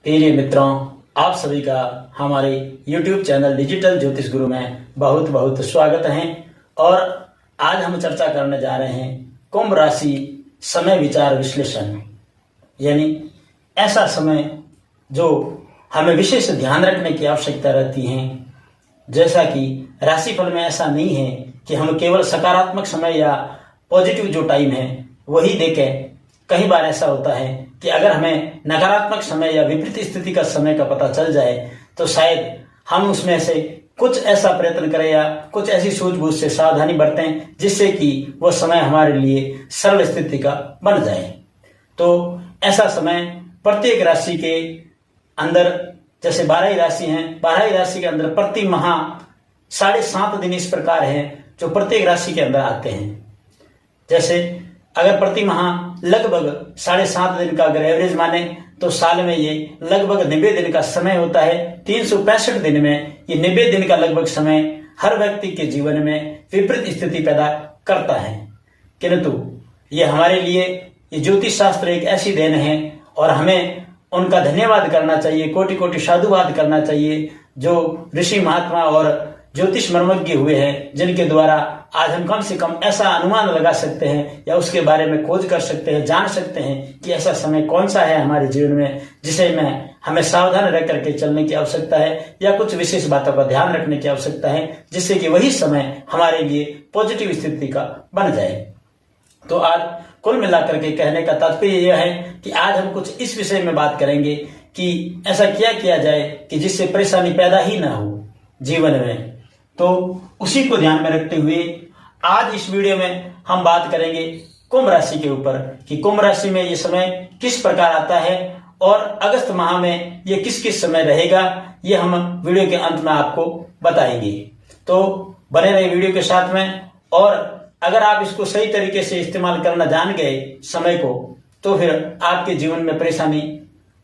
प्रिय मित्रों, आप सभी का हमारे YouTube चैनल डिजिटल ज्योतिष गुरु में बहुत बहुत स्वागत है। और आज हम चर्चा करने जा रहे हैं कुंभ राशि समय विचार विश्लेषण, यानी ऐसा समय जो हमें विशेष ध्यान रखने की आवश्यकता रहती है। जैसा कि राशिफल में ऐसा नहीं है कि हम केवल सकारात्मक समय या पॉजिटिव जो टाइम है वही देखें। कई बार ऐसा होता है कि अगर हमें नकारात्मक समय या विपरीत स्थिति का समय का पता चल जाए तो शायद हम उसमें से कुछ ऐसा प्रयत्न करें या कुछ ऐसी सूझबूझ से सावधानी बरतें जिससे कि वह समय हमारे लिए सरल स्थिति का बन जाए। तो ऐसा समय प्रत्येक राशि के अंदर, जैसे 12 ही राशि हैं, 12 ही राशि के अंदर प्रति माह 7.5 दिन इस प्रकार हैं जो प्रत्येक राशि के अंदर आते हैं। जैसे अगर प्रति माह लगभग 7.5 दिन का अगर एवरेज माने तो साल में ये लगभग 90 दिन का समय होता है। 365 दिन में ये 90 दिन का लगभग समय हर व्यक्ति के जीवन में विपरीत स्थिति पैदा करता है। किंतु ये हमारे लिए ये ज्योतिष शास्त्र एक ऐसी देन है और हमें उनका धन्यवाद करना चाहिए, कोटि कोटि साधुवाद करना चाहिए जो ऋषि महात्मा और ज्योतिष मर्मज्ञ हुए हैं, जिनके द्वारा आज हम कम से कम ऐसा अनुमान लगा सकते हैं या उसके बारे में खोज कर सकते हैं, जान सकते हैं कि ऐसा समय कौन सा है हमारे जीवन में जिसे में हमें सावधान रह करके चलने की आवश्यकता है या कुछ विशेष बातों का ध्यान रखने की आवश्यकता है जिससे कि वही समय हमारे लिए पॉजिटिव स्थिति का बन जाए। तो आज कुल मिलाकर के कहने का तात्पर्य यह है कि आज हम कुछ इस विषय में बात करेंगे कि ऐसा क्या किया जाए कि जिससे परेशानी पैदा ही ना हो जीवन में। तो उसी को ध्यान में रखते हुए आज इस वीडियो में हम बात करेंगे कुंभ राशि के ऊपर कि कुंभ राशि में ये समय किस प्रकार आता है और अगस्त माह में ये किस किस समय रहेगा, ये हम वीडियो के अंत में आपको बताएंगे। तो बने रहे वीडियो के साथ में। और अगर आप इसको सही तरीके से इस्तेमाल करना जान गए समय को, तो फिर आपके जीवन में परेशानी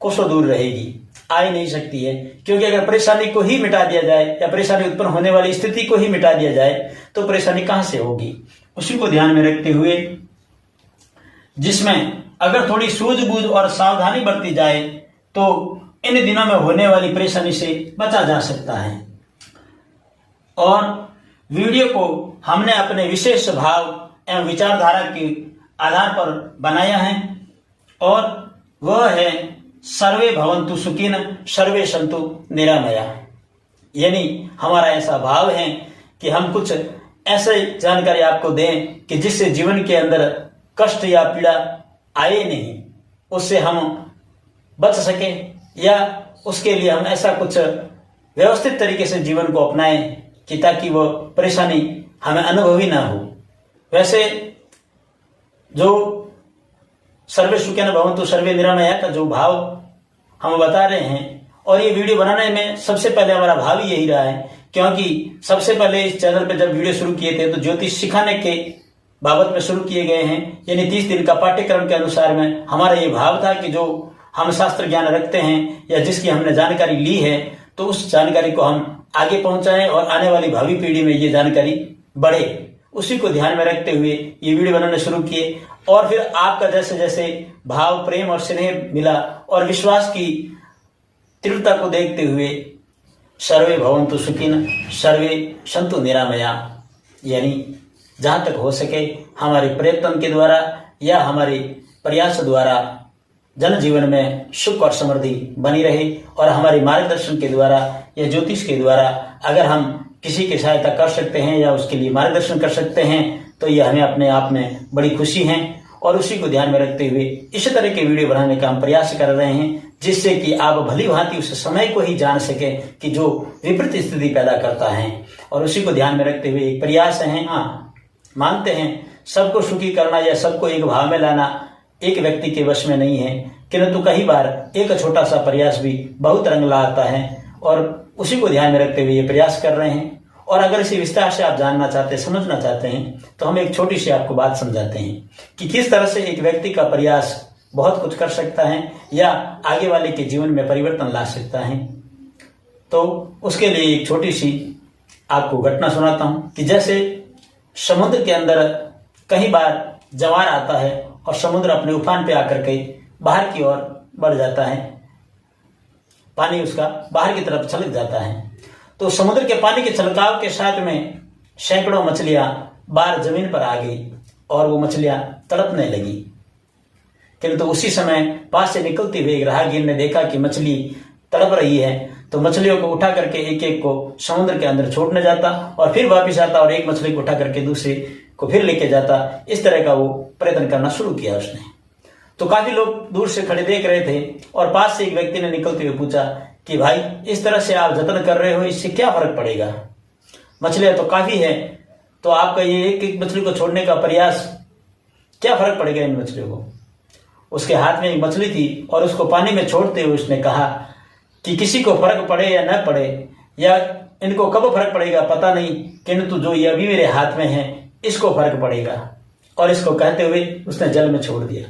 कोसों दूर रहेगी, आ ही नहीं सकती है। क्योंकि अगर परेशानी को ही मिटा दिया जाए या परेशानी उत्पन्न होने वाली स्थिति को ही मिटा दिया जाए तो परेशानी कहां से होगी, उसी को ध्यान में रखते हुए जिसमें अगर थोड़ी सूझबूझ और सावधानी बरती जाए तो इन दिनों में होने वाली परेशानी से बचा जा सकता है। और वीडियो को हमने अपने विशेष भाव एवं विचारधारा के आधार पर बनाया है और वह है सर्वे भवन्तु सुखिन सर्वे सन्तु निरामया। यानी हमारा ऐसा भाव है कि हम कुछ ऐसे जानकारी आपको दें कि जिससे जीवन के अंदर कष्ट या पीड़ा आए नहीं, उससे हम बच सके या उसके लिए हम ऐसा कुछ व्यवस्थित तरीके से जीवन को अपनाएं कि ताकि वो परेशानी हमें अनुभवी ना हो। वैसे जो सर्वे सुखिन भवन्तु सर्वे निरामया का जो भाव हम बता रहे हैं, और ये वीडियो बनाने में सबसे पहले हमारा भाव ही यही रहा है, क्योंकि सबसे पहले इस चैनल पे जब वीडियो शुरू किए थे तो ज्योतिष सिखाने के बाबत में शुरू किए गए हैं, यानी 30 दिन का पाठ्यक्रम के अनुसार में हमारा ये भाव था कि जो हम शास्त्र ज्ञान रखते हैं या जिसकी हमने जानकारी ली है तो उस जानकारी को हम आगे पहुंचाएं और आने वाली भावी पीढ़ी में ये जानकारी बढ़े। उसी को ध्यान में रखते हुए ये वीडियो बनाना शुरू किए। और फिर आपका जैसे जैसे भाव, प्रेम और स्नेह मिला और विश्वास की तीव्रता को देखते हुए सर्वे भवन्तु सुखिन सर्वे सन्तु निरामया, यानी जहां तक हो सके हमारे प्रयत्न के द्वारा या हमारे प्रयास द्वारा जन जीवन में सुख और समृद्धि बनी रहे। और हमारे मार्गदर्शन के द्वारा या ज्योतिष के द्वारा अगर हम किसी की सहायता कर सकते हैं या उसके लिए मार्गदर्शन कर सकते हैं तो यह हमें अपने आप में बड़ी खुशी है। और उसी को ध्यान में रखते हुए इस तरह के वीडियो बनाने का हम प्रयास कर रहे हैं जिससे कि आप भली भांति उस समय को ही जान सके कि जो विपरीत स्थिति पैदा करता है। और उसी को ध्यान में रखते हुए एक प्रयास है, मानते हैं सबको सुखी करना या सबको एक भाव में लाना एक व्यक्ति के वश में नहीं है, किंतु कई बार एक छोटा सा प्रयास भी बहुत रंग लाता है। और उसी को ध्यान में रखते हुए ये प्रयास कर रहे हैं। और अगर इसे विस्तार से आप जानना चाहते हैं, समझना चाहते हैं, तो हम एक छोटी सी आपको बात समझाते हैं कि किस तरह से एक व्यक्ति का प्रयास बहुत कुछ कर सकता है या आगे वाले के जीवन में परिवर्तन ला सकता है। तो उसके लिए एक छोटी सी आपको घटना सुनाता हूं कि जैसे समुद्र के अंदर कई बार ज्वार आता है और समुद्र अपने उफान पे आकर के बाहर की ओर बढ़ जाता है। पानी उसका बाहर की तरफ छलक जाता है। तो समुद्र के पानी के छलकाव के साथ में सैकड़ों मछलियां बाहर जमीन पर आ गई और वो मछलियां तड़पने लगी। किंतु उसी समय पास से निकलते हुए एक राहगीर ने देखा कि मछली तड़प रही है, तो मछलियों को उठा करके एक एक को समुद्र के अंदर छोड़ने जाता और फिर वापिस आता और एक मछली को उठा करके दूसरे को फिर लेके जाता। इस तरह का वो प्रयत्न करना शुरू किया उसने। तो काफी लोग दूर से खड़े देख रहे थे और पास से एक व्यक्ति ने निकलते हुए पूछा कि भाई, इस तरह से आप जतन कर रहे हो, इससे क्या फर्क पड़ेगा? मछलियां तो काफी है, तो आपका ये एक एक मछली को छोड़ने का प्रयास, क्या फर्क पड़ेगा इन मछलियों को? उसके हाथ में एक मछली थी और उसको पानी में छोड़ते हुए उसने कहा कि किसी को फर्क पड़े या न पड़े, या इनको कब फर्क पड़ेगा पता नहीं, किंतु जो ये अभी मेरे हाथ में है इसको फर्क पड़ेगा। और इसको कहते हुए उसने जल में छोड़ दिया।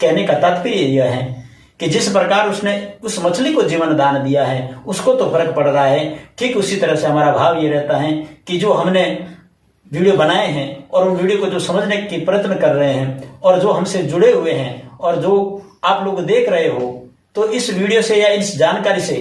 कहने का तात्पर्य यह है कि जिस प्रकार उसने उस मछली को जीवन दान दिया है उसको तो फर्क पड़ रहा है, ठीक उसी तरह से हमारा भाव ये रहता है कि जो हमने वीडियो बनाए हैं और उन वीडियो को जो समझने की प्रयत्न कर रहे हैं और जो हमसे जुड़े हुए हैं और जो आप लोग देख रहे हो, तो इस वीडियो से या इस जानकारी से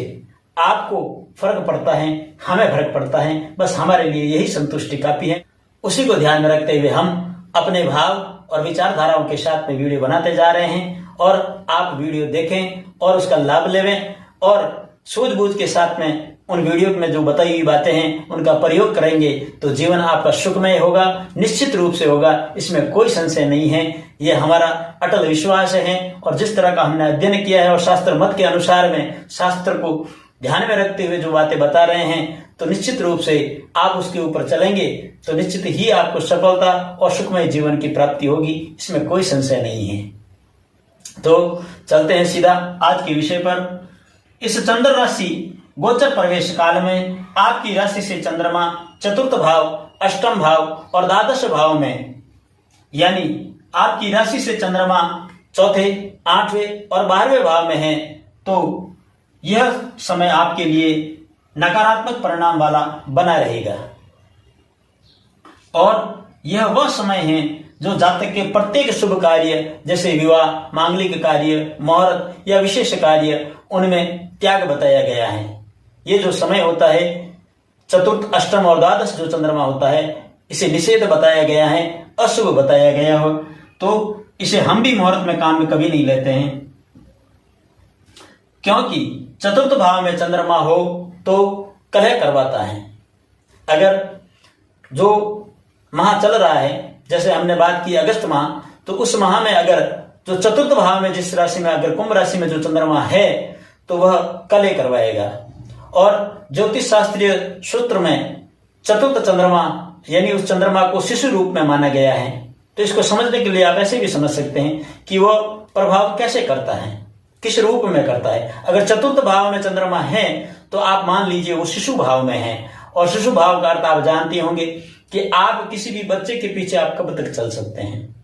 आपको फर्क पड़ता है, हमें फर्क पड़ता है, बस हमारे लिए यही संतुष्टि काफी है। उसी को ध्यान में रखते हुए हम अपने भाव और विचारधाराओं के साथ में वीडियो बनाते जा रहे हैं और आप वीडियो देखें और उसका लाभ लेवें और सूझबूझ के साथ में उन वीडियो में जो बताई हुई बातें हैं उनका प्रयोग करेंगे तो जीवन आपका सुखमय होगा, निश्चित रूप से होगा, इसमें कोई संशय नहीं है। यह हमारा अटल विश्वास है और जिस तरह का हमने अध्ययन किया है और शास्त्र मत के अनुसार में शास्त्र को ध्यान में रखते हुए जो बातें बता रहे हैं, तो निश्चित रूप से आप उसके ऊपर चलेंगे तो निश्चित ही आपको सफलता और सुखमय जीवन की प्राप्ति होगी, इसमें कोई संशय नहीं है। तो चलते हैं सीधा आज के विषय पर। इस चंद्र राशि गोचर प्रवेश काल में आपकी राशि से चंद्रमा चतुर्थ भाव, अष्टम भाव और द्वादश भाव में, यानी आपकी राशि से चंद्रमा चौथे, आठवें और 12वें भाव में है, तो यह समय आपके लिए नकारात्मक परिणाम वाला बना रहेगा। और यह वह समय है जो जातक के प्रत्येक शुभ कार्य जैसे विवाह, मांगलिक कार्य, मुहूर्त या विशेष कार्य, उनमें त्याग बताया गया है। ये जो समय होता है चतुर्थ, अष्टम और द्वादश जो चंद्रमा होता है, इसे निषेध बताया गया है, अशुभ बताया गया हो, तो इसे हम भी मुहूर्त में काम में कभी नहीं लेते हैं, क्योंकि चतुर्थ भाव में चंद्रमा हो तो कलह करवाता है। अगर जो माह चल रहा है, जैसे हमने बात की अगस्त माह, तो उस माह में अगर जो चतुर्थ भाव में जिस राशि में, अगर कुंभ राशि में जो चंद्रमा है, तो वह कलह करवाएगा। और ज्योतिष शास्त्रीय सूत्र में चतुर्थ चंद्रमा यानी उस चंद्रमा को शिशु रूप में माना गया है। तो इसको समझने के लिए आप ऐसे भी समझ सकते हैं कि वह प्रभाव कैसे करता है, किस रूप में करता है। अगर चतुर्थ भाव में चंद्रमा है तो आप मान लीजिए वो शिशु भाव में है, और शिशु भाव का अर्थ आप जानते होंगे कि आप किसी भी बच्चे के पीछे आप कब तक चल सकते हैं।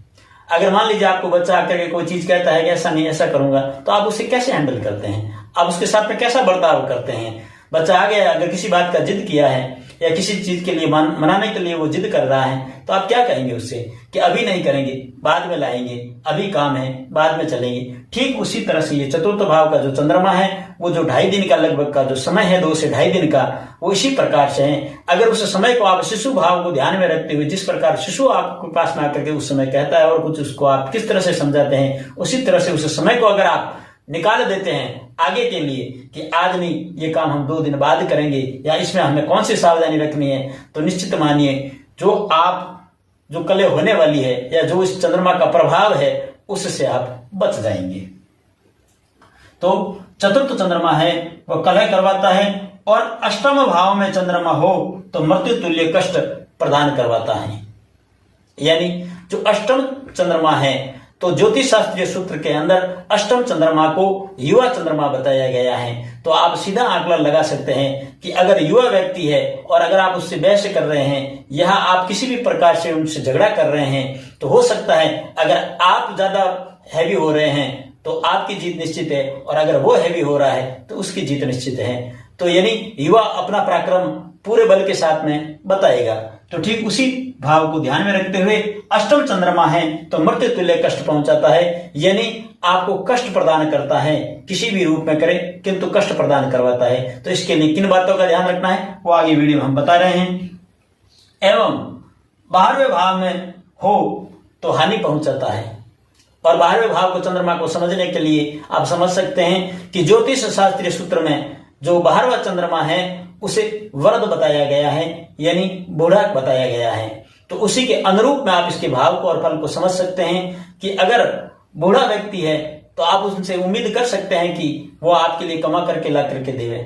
अगर मान लीजिए आपको बच्चा आकर के कोई चीज कहता है कि ऐसा नहीं ऐसा करूंगा, तो आप उसे कैसे हैंडल करते हैं, आप उसके साथ में कैसा बर्ताव करते हैं। बच्चा आ गया, अगर किसी बात का जिद किया है या किसी चीज के लिए मनाने के लिए वो जिद कर रहा है, तो आप क्या कहेंगे उससे कि अभी नहीं करेंगे, बाद में लाएंगे, अभी काम है, बाद में चलेंगे। ठीक उसी तरह से ये चतुर्थ भाव का जो चंद्रमा है, वो जो 2.5 दिन का लगभग का जो समय है, 2 से 2.5 दिन का, वो इसी प्रकार से है। अगर उस समय को आप शिशु भाव को ध्यान में रखते हुए, जिस प्रकार शिशु आपके पास में आकर के उस समय कहता है और कुछ उसको आप किस तरह से समझाते हैं, उसी तरह से उस समय को अगर आप निकाल देते हैं आगे के लिए कि आज नहीं, ये काम हम 2 दिन बाद करेंगे, या इसमें हमें कौन सी सावधानी रखनी है, तो निश्चित मानिए जो कलह होने वाली है या जो इस चंद्रमा का प्रभाव है, उससे आप बच जाएंगे। तो चतुर्थ चंद्रमा है वह कलह करवाता है, और अष्टम भाव में चंद्रमा हो तो मृत्यु तुल्य कष्ट प्रदान करवाता है। यानी जो अष्टम चंद्रमा है, तो ज्योतिष शास्त्रीय सूत्र के अंदर अष्टम चंद्रमा को युवा चंद्रमा बताया गया है। तो आप सीधा आंकड़ा लगा सकते हैं कि अगर युवा व्यक्ति है और अगर आप उससे बहस कर रहे हैं, यहाँ आप किसी भी प्रकार से उनसे झगड़ा कर रहे हैं, तो हो सकता है अगर आप ज्यादा हैवी हो रहे हैं तो आपकी जीत निश्चित है, और अगर वो हैवी हो रहा है तो उसकी जीत निश्चित है। तो यानी युवा अपना पराक्रम पूरे बल के साथ में बताएगा। तो ठीक उसी भाव को ध्यान में रखते हुए अष्टम चंद्रमा है तो मृत्यु तुल्य कष्ट पहुंचाता है, यानी आपको कष्ट प्रदान करता है, किसी भी रूप में करे किंतु कष्ट प्रदान करवाता है। तो इसके लिए किन बातों का ध्यान रखना है वो आगे वीडियो में हम बता रहे हैं। एवं 12वें भाव में हो तो हानि पहुंचाता है। और 12वें भाव को चंद्रमा को समझने के लिए आप समझ सकते हैं कि ज्योतिष शास्त्रीय सूत्र में जो 12वां चंद्रमा है उसे वरद बताया गया है, यानी बूढ़ा बताया गया है। तो उसी के अनुरूप में आप इसके भाव को और फल को समझ सकते हैं कि अगर बूढ़ा व्यक्ति है तो आप उनसे उम्मीद कर सकते हैं कि वो आपके लिए कमा करके ला करके देवे।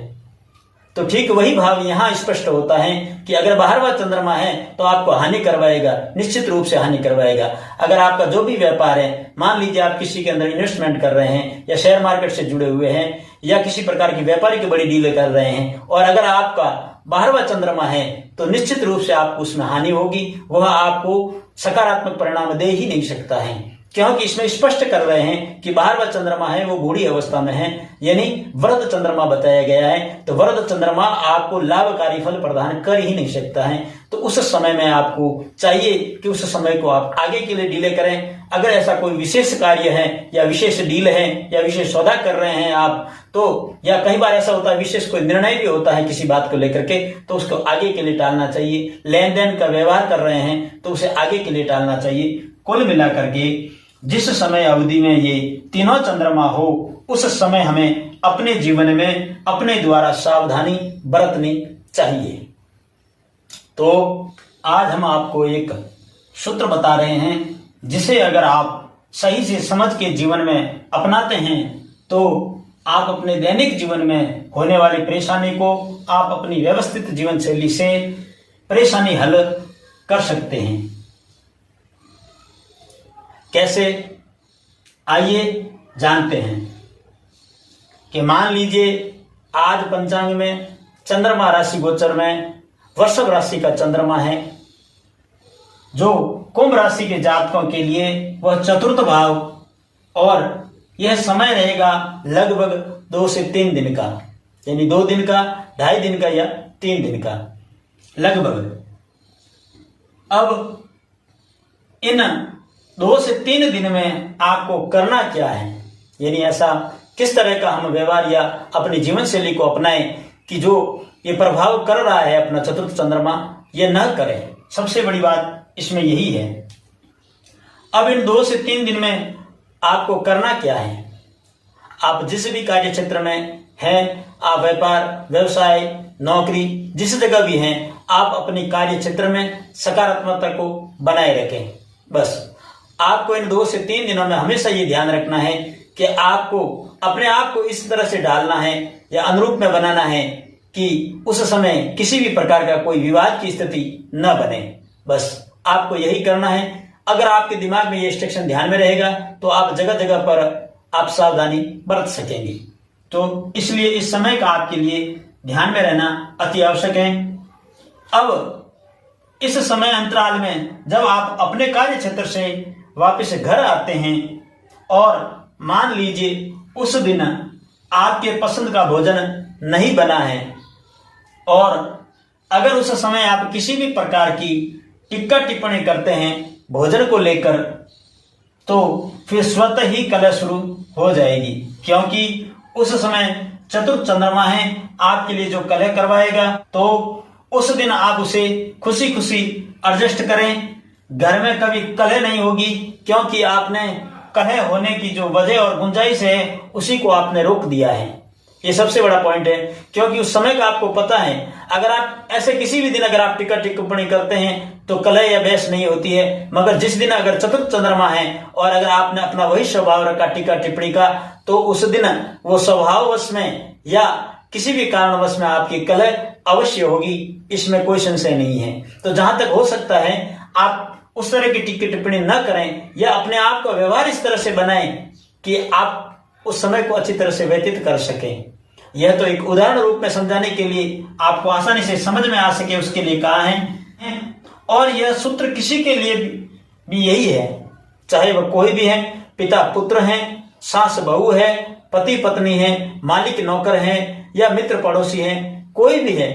तो ठीक वही भाव यहां स्पष्ट होता है कि अगर 12वां चंद्रमा है तो आपको हानि करवाएगा, निश्चित रूप से हानि करवाएगा। अगर आपका जो भी व्यापार है, मान लीजिए आप किसी के अंदर इन्वेस्टमेंट कर रहे हैं या शेयर मार्केट से जुड़े हुए हैं या किसी प्रकार की व्यापारी की बड़ी डील कर रहे हैं, और अगर आपका 12वां चंद्रमा है तो निश्चित रूप से आपको उसमें हानि होगी, वह आपको सकारात्मक परिणाम दे ही नहीं सकता है। क्योंकि इसमें स्पष्ट कर रहे हैं कि 12वां चंद्रमा है वो बूढ़ी अवस्था में है, यानी वृद्ध चंद्रमा बताया गया है। तो वृद्ध चंद्रमा आपको लाभकारी फल प्रदान कर ही नहीं सकता है। तो उस समय में आपको चाहिए कि उस समय को आप आगे के लिए डिले करें। अगर ऐसा कोई विशेष कार्य है या विशेष डील है या विशेष सौदा कर रहे हैं आप, तो या कई बार ऐसा होता है विशेष कोई निर्णय भी होता है किसी बात को लेकर के, तो उसको आगे के लिए टालना चाहिए। लेन देन का व्यवहार कर रहे हैं तो उसे आगे के लिए टालना चाहिए। कुल मिलाकर के जिस समय अवधि में ये तीनों चंद्रमा हो उस समय हमें अपने जीवन में अपने द्वारा सावधानी बरतनी चाहिए। तो आज हम आपको एक सूत्र बता रहे हैं जिसे अगर आप सही से समझ के जीवन में अपनाते हैं तो आप अपने दैनिक जीवन में होने वाली परेशानी को आप अपनी व्यवस्थित जीवन शैली से परेशानी हल कर सकते हैं। कैसे, आइए जानते हैं। कि मान लीजिए आज पंचांग में चंद्रमा राशि गोचर में वृषभ राशि का चंद्रमा है, जो कुंभ राशि के जातकों के लिए वह चतुर्थ भाव, और यह समय रहेगा लगभग 2 से 3 दिन का, यानी 2 दिन का, 2.5 दिन का या 3 दिन का लगभग। अब इन 2 से 3 दिन में आपको करना क्या है, यानी ऐसा किस तरह का हम व्यवहार या अपनी जीवन शैली को अपनाएं कि जो ये प्रभाव कर रहा है अपना चतुर्थ चंद्रमा, ये न करें। सबसे बड़ी बात इसमें यही है। अब इन 2 से 3 दिन में आपको करना क्या है। आप जिस भी कार्य क्षेत्र में हैं, आप व्यापार, व्यवसाय, नौकरी, जिस जगह भी हैं, आप अपने कार्य क्षेत्र में सकारात्मकता को बनाए रखें। बस आपको इन 2 से 3 दिनों में हमेशा ये ध्यान रखना है कि आपको अपने आप को इस तरह से डालना है या अनुरूप में बनाना है कि उस समय किसी भी प्रकार का कोई विवाद की स्थिति न बने। बस आपको यही करना है। अगर आपके दिमाग में ये इंस्ट्रक्शन ध्यान में रहेगा तो आप जगह जगह पर आप सावधानी बरत सकेंगे। तो इसलिए इस समय का आपके लिए ध्यान में रहना अति आवश्यक है। अब इस समय अंतराल में जब आप अपने कार्य क्षेत्र से वापस घर आते हैं और मान लीजिए उस दिन आपके पसंद का भोजन नहीं बना है, और अगर उस समय आप किसी भी प्रकार की टिक्का टिप्पणी करते हैं भोजन को लेकर, तो फिर स्वतः ही कलह शुरू हो जाएगी। क्योंकि उस समय चतुर्थ चंद्रमा है, आपके लिए जो कलह करवाएगा, तो उस दिन आप उसे खुशी खुशी एडजस्ट करें। घर में कभी कलह नहीं होगी, क्योंकि आपने कलह होने की जो वजह और गुंजाइश है उसी को आपने रोक दिया है। ये सबसे बड़ा पॉइंट है, क्योंकि उस समय का आपको पता है। अगर आप ऐसे किसी भी दिन अगर आप टिक्का टिप्पणी करते हैं तो कलह या बहस नहीं होती है, मगर जिस दिन अगर चतुर्थ चंद्रमा है और अगर आपने अपना वही स्वभाव रखा टिक्का टिप्पणी का, तो उस दिन वो स्वभाववश में या किसी भी कारणवश में आपकी कलह अवश्य होगी, इसमें कोई संशय नहीं है। तो जहां तक हो सकता है आप उस तरह की टिक्की टिप्पणी न करें या अपने आप का व्यवहार इस तरह से बनाएं कि आप उस समय को अच्छी तरह से व्यतीत कर सकें। यह तो एक उदाहरण रूप में समझाने के लिए, आपको आसानी से समझ में आ सके उसके लिए कहा है। और यह सूत्र किसी के लिए भी यही है, चाहे वह कोई भी है, पिता पुत्र है, सास बहू है, पति पत्नी है, मालिक नौकर है या मित्र पड़ोसी है, कोई भी है।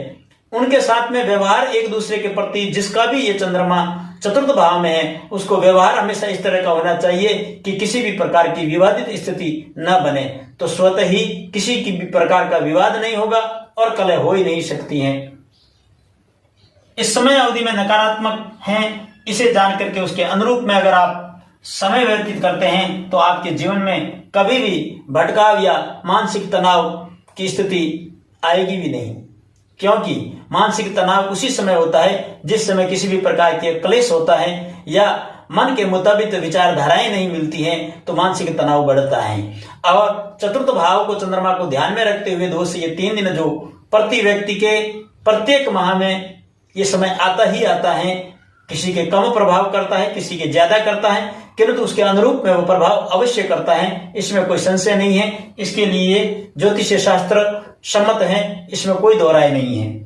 उनके साथ में व्यवहार एक दूसरे के प्रति, जिसका भी ये चंद्रमा चतुर्थ भाव में है, उसको व्यवहार हमेशा इस तरह का होना चाहिए कि किसी भी प्रकार की विवादित स्थिति न बने। तो स्वतः ही किसी की भी प्रकार का विवाद नहीं होगा और कलह हो ही नहीं सकती है। इस समय अवधि में नकारात्मक हैं, इसे जान करके उसके अनुरूप में अगर आप समय व्यतीत करते हैं तो आपके जीवन में कभी भी भटकाव या मानसिक तनाव की स्थिति आएगी भी नहीं, क्योंकि मानसिक तनाव उसी समय होता है जिस समय किसी भी प्रकार के क्लेश होता है या मन के मुताबिक विचारधाराएं नहीं मिलती हैं, तो मानसिक तनाव बढ़ता है। और चतुर्थ भाव को, चंद्रमा को ध्यान में रखते हुए 2 से ये 3 दिन जो प्रति व्यक्ति के प्रत्येक माह में ये समय आता ही आता है, किसी के कम प्रभाव करता है, किसी के ज्यादा करता है, किंतु उसके अनुरूप में वो प्रभाव अवश्य करता है, इसमें कोई संशय नहीं है। इसके लिए ज्योतिष शास्त्र सम्मत है, इसमें कोई दो राय नहीं है।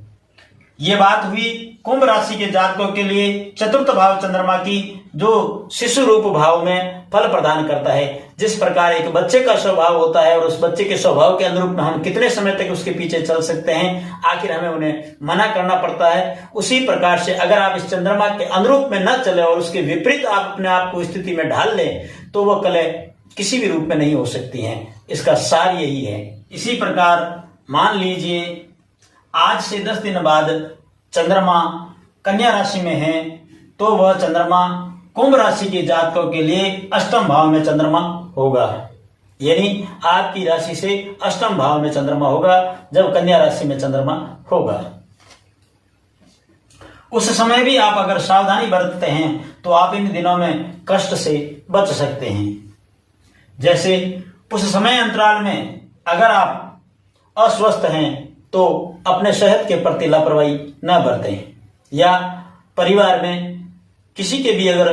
ये बात हुई कुंभ राशि के जातकों के लिए चतुर्थ भाव चंद्रमा की, जो शिशु रूप भाव में फल प्रदान करता है। जिस प्रकार एक बच्चे का स्वभाव होता है और उस बच्चे के स्वभाव के अनुरूप में हम कितने समय तक उसके पीछे चल सकते हैं, आखिर हमें उन्हें मना करना पड़ता है, उसी प्रकार से अगर आप इस चंद्रमा के अनुरूप में न चले और उसके विपरीत आप अपने आप को स्थिति में ढाल लें, तो वह कलह किसी भी रूप में नहीं हो सकती है। इसका सार यही है। इसी प्रकार मान लीजिए आज से 10 दिन बाद चंद्रमा कन्या राशि में है, तो वह चंद्रमा कुंभ राशि के जातकों के लिए अष्टम भाव में चंद्रमा होगा। यानी आपकी राशि से अष्टम भाव में चंद्रमा होगा जब कन्या राशि में चंद्रमा होगा। उस समय भी आप अगर सावधानी बरतते हैं तो आप इन दिनों में कष्ट से बच सकते हैं। जैसे उस समय अंतराल में अगर आप अस्वस्थ हैं तो अपने सेहत के प्रति लापरवाही न बरतें, या परिवार में किसी के भी अगर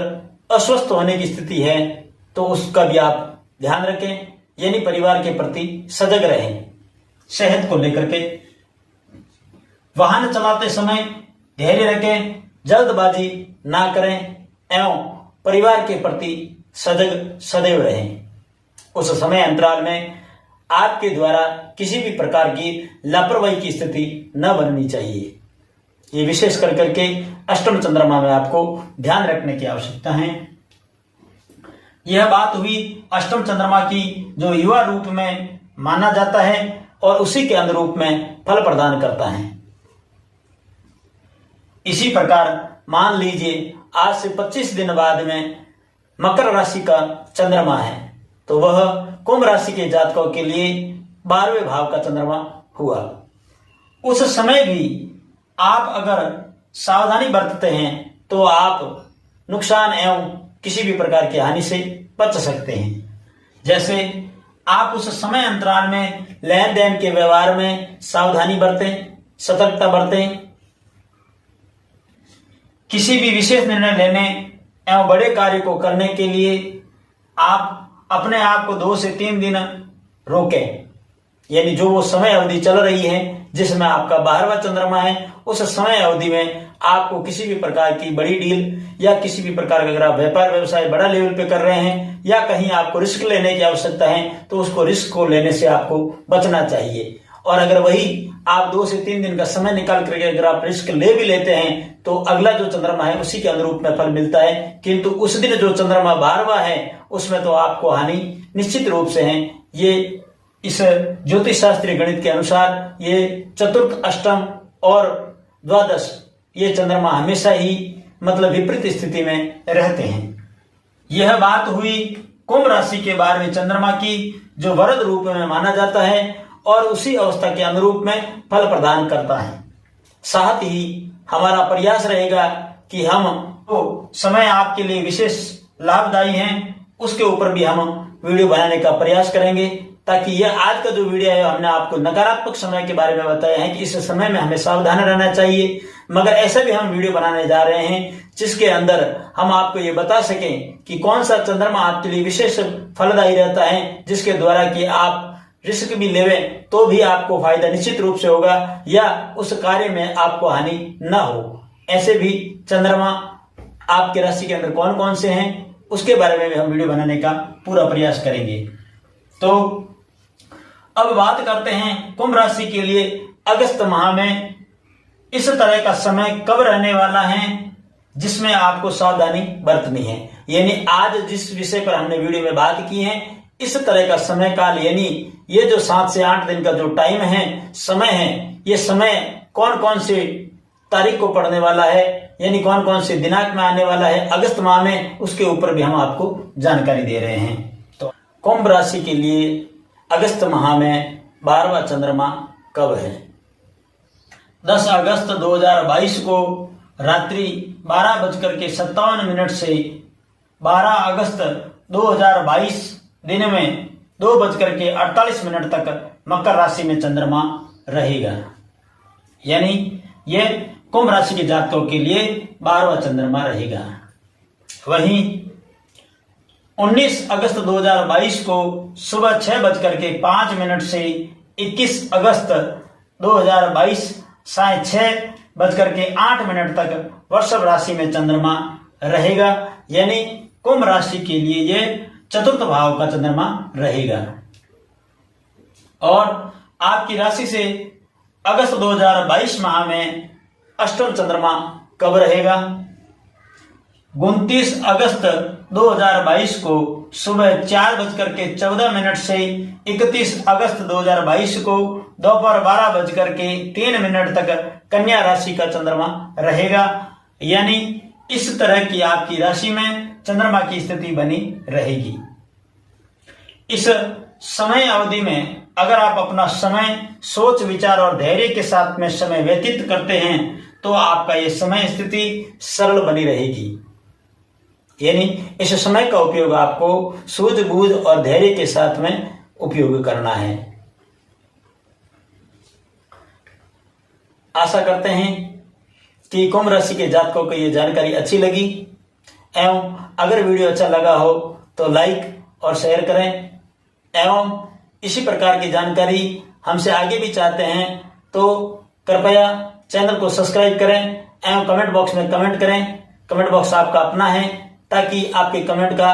अस्वस्थ होने की स्थिति है तो उसका भी आप ध्यान रखें, यानी परिवार के प्रति सजग रहें। सेहत को लेकर के वाहन चलाते समय धैर्य रखें, जल्दबाजी ना करें एवं परिवार के प्रति सजग सदैव रहें। उस समय अंतराल में आपके द्वारा किसी भी प्रकार की लापरवाही की स्थिति न बननी चाहिए। ये विशेष कर करके अष्टम चंद्रमा में आपको ध्यान रखने की आवश्यकता है। यह बात हुई अष्टम चंद्रमा की, जो युवा रूप में माना जाता है और उसी के अनुरूप में फल प्रदान करता है। इसी प्रकार मान लीजिए आज से 25 दिन बाद में मकर राशि का चंद्रमा है, तो वह कुंभ राशि के जातकों के लिए 12वें भाव का चंद्रमा हुआ। उस समय भी आप अगर सावधानी बरतते हैं तो आप नुकसान एवं किसी भी प्रकार की हानि से बच सकते हैं। जैसे आप उस समय अंतराल में लेन देन के व्यवहार में सावधानी बरतें, सतर्कता बरतें। किसी भी विशेष निर्णय लेने एवं बड़े कार्य को करने के लिए आप अपने आप को 2 से 3 दिन रोकें, यानी जो वो समय अवधि चल रही है जिसमें आपका 12वां चंद्रमा है, उस समय अवधि में आपको किसी भी प्रकार की बड़ी डील या किसी भी प्रकार का, अगर आप व्यापार व्यवसाय बड़ा लेवल पे कर रहे हैं या कहीं आपको रिस्क लेने की आवश्यकता है, तो उसको रिस्क को लेने से आपको बचना चाहिए। और अगर वही आप 2 से 3 दिन का समय निकाल करके अगर आप रिस्क ले भी लेते हैं तो अगला जो चंद्रमा है उसी के अनुरूप में फल मिलता है, किंतु उस दिन जो चंद्रमा 12वां है उसमें तो आपको हानि निश्चित रूप से है। ये इस ज्योतिष शास्त्रीय गणित के अनुसार ये चतुर्थ, अष्टम और द्वादश ये चंद्रमा हमेशा ही मतलब विपरीत स्थिति में रहते हैं। यह बात हुई कुंभ राशि के 12वें चंद्रमा की, जो वरद रूप में माना जाता है और उसी अवस्था के अनुरूप में फल प्रदान करता है। साथ ही हमारा प्रयास रहेगा कि हम वो समय आपके लिए विशेष लाभदायी हैं उसके ऊपर भी हम वीडियो बनाने का प्रयास करेंगे, ताकि यह आज का जो वीडियो है हमने आपको नकारात्मक समय के बारे में बताया है कि इस समय में हमें सावधान रहना चाहिए, मगर ऐसा भी हम वीडियो बनाने जा रहे हैं जिसके अंदर हम आपको ये बता सकें कि कौन सा चंद्रमा आपके लिए विशेष फलदायी रहता है, जिसके द्वारा कि आप रिस्क भी लेवें तो भी आपको फायदा निश्चित रूप से होगा या उस कार्य में आपको हानि न हो। ऐसे भी चंद्रमा आपके राशि के अंदर कौन कौन से हैं उसके बारे में भी हम वीडियो बनाने का पूरा प्रयास करेंगे। तो अब बात करते हैं कुंभ राशि के लिए अगस्त माह में इस तरह का समय कब रहने वाला है जिसमें आपको सावधानी बरतनी है। यानी आज जिस विषय पर हमने वीडियो में बात की है, इस तरह का समय काल, यानी ये जो 7 से 8 दिन का जो टाइम है, समय है, ये समय कौन कौन से तारीख को पड़ने वाला है, यानी कौन कौन से दिनांक में आने वाला है अगस्त माह में, उसके ऊपर भी हम आपको जानकारी दे रहे हैं। तो कुंभ राशि के लिए अगस्त माह में 12वां चंद्रमा कब है? 10 अगस्त 2022 को रात्रि 12:57 से 12 अगस्त 2022 दिन में 2:48 तक मकर राशि में चंद्रमा रहेगा। यानी यह कुंभ राशि के जातकों के लिए 12वां चंद्रमा रहेगा। वहीं 19 अगस्त 2022 को सुबह 6:05 से 21 अगस्त 2022 साय 6:08 तक वृषभ राशि में चंद्रमा रहेगा। यानी कुंभ राशि के लिए यह चतुर्थ भाव का चंद्रमा रहेगा। और आपकी राशि से अगस्त 2022 माह में अष्टम चंद्रमा कब रहेगा? 29 अगस्त 2022 को सुबह 4:14 से 31 अगस्त 2022 को दोपहर 12:03 तक कन्या राशि का चंद्रमा रहेगा। यानी इस तरह की आपकी राशि में चंद्रमा की स्थिति बनी रहेगी। इस समय अवधि में अगर आप अपना समय सोच विचार और धैर्य के साथ में समय व्यतीत करते हैं तो आपका ये समय स्थिति सरल बनी रहेगी। यानी इस समय का उपयोग आपको सूझबूझ और धैर्य के साथ में उपयोग करना है। आशा करते हैं कि कुंभ राशि के जातकों को ये जानकारी अच्छी लगी, एवं अगर वीडियो अच्छा लगा हो तो लाइक और शेयर करें। एवं इसी प्रकार की जानकारी हमसे आगे भी चाहते हैं तो कृपया चैनल को सब्सक्राइब करें एवं कमेंट बॉक्स में कमेंट करें। कमेंट बॉक्स आपका अपना है ताकि आपके कमेंट का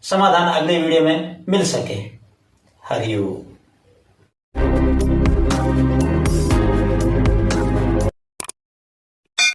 समाधान अगले वीडियो में मिल सके। हरि ओम।